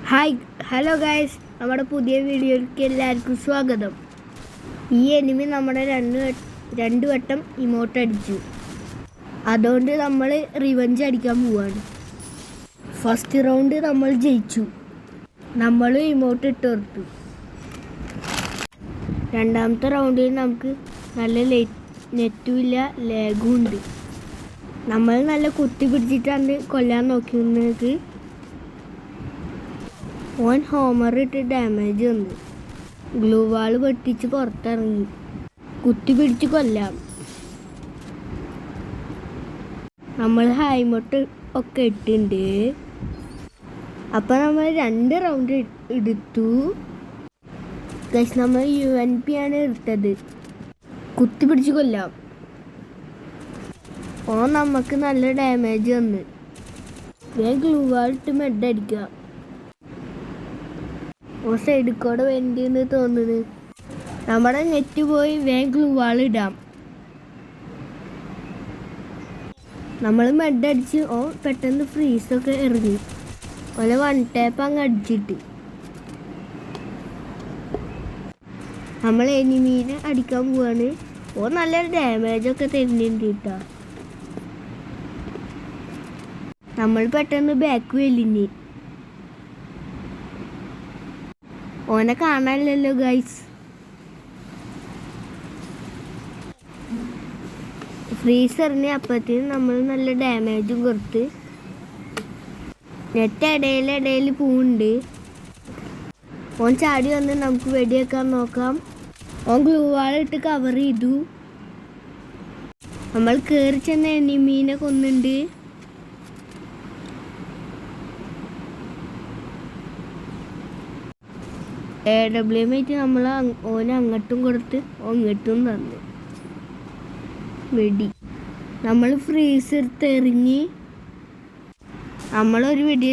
Hi hello guys, നമ്മുടെ പുതിയ വീഡിയോയിലേക്ക് എല്ലാവർക്കും സ്വാഗതം. ഈ എനിമി നമ്മുടെ രണ്ട് വട്ടം ഇമോട്ട് അടിച്ചു. അതുകൊണ്ട് നമ്മൾ റിവഞ്ച് അടിക്കാൻ പോവാണ്. ഫസ്റ്റ് റൗണ്ട് നമ്മൾ ജയിച്ചു. നമ്മൾ ഇമോട്ട് ഇട്ട് കൊടുത്തു. രണ്ടാമത്തെ റൗണ്ടിൽ നമുക്ക് നല്ല നെറ്റും ഇല്ല, ലാഗും ഉണ്ട്. നമ്മൾ നല്ല കുത്തി പിടിച്ചിട്ടാണ് കൊല്ലാൻ നോക്കുന്നത്. ഓൻ ഹോമർ ഇട്ട് ഡാമേജ് വന്നു. ഗ്ലൂ വാൾ വെട്ടിച്ച് പുറത്തിറങ്ങി. കുത്തി പിടിച്ച് കൊല്ലാം. നമ്മൾ ഹൈമോട്ട് ഒക്കെ ഇട്ടുണ്ട്. അപ്പം നമ്മൾ 2 റൗണ്ട് എടുത്തു. നമ്മൾ UNP ആണ് എടുത്തത്. കുത്തി പിടിച്ച് കൊല്ലാം. ഓൻ നമുക്ക് നല്ല ഡാമേജ് വന്ന്. ഗ്ലൂ വാൾ ഇട്ട് മെഡ് അടിക്കുക. സൈഡിൽ കൂടെ വേണ്ടിയെന്ന് തോന്നുന്നു. നമ്മുടെ നെറ്റ് പോയി ഗ്ലൂ വാൾ ഇടാം. നമ്മൾ മെഡ് അടിച്ച് പെട്ടെന്ന് ഫ്രീസൊക്കെ എറിഞ്ഞു. ഓലെ 1 ടാപ്പ് അങ്ങ് അടിച്ചിട്ട് നമ്മൾ എനിമീനെ അടിക്കാൻ പോവാണ്. നല്ലൊരു ഡാമേജൊക്കെ തരുന്നുണ്ട് കേട്ടോ. നമ്മൾ പെട്ടെന്ന് ബാക്ക് വലിഞ്ഞ്. ഓനെ കാണാനില്ലല്ലോ ഗൈസ്. ഫ്രീസറിന് അപ്പത്തിന് നമ്മൾ നല്ല ഡാമേജും കൊടുത്ത്. നെറ്റ് ഇടയിൽ പൂവുണ്ട്. ഓൻ ചാടി വന്ന് നമുക്ക് വെടിവെക്കാൻ നോക്കാം. ഓൻ ഗ്ലൂ വാളിട്ട് കവർ ചെയ്തു. നമ്മൾ കയറി ചെന്ന എനിമീനെ കൊന്നുണ്ട്. AWM ആയിട്ട് നമ്മൾ ഓന് അങ്ങോട്ടും കൊടുത്ത് ഇങ്ങോട്ടും തന്നു വെടി. നമ്മൾ ഫ്രീസർ തെറിഞ്ഞ് നമ്മളൊരു വെടി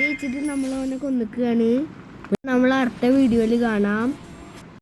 വെച്ചിട്ട് നമ്മൾ ഓനെ കൊന്നിക്കുകയാണ്. നമ്മൾ അടുത്ത വീഡിയോയിൽ കാണാം.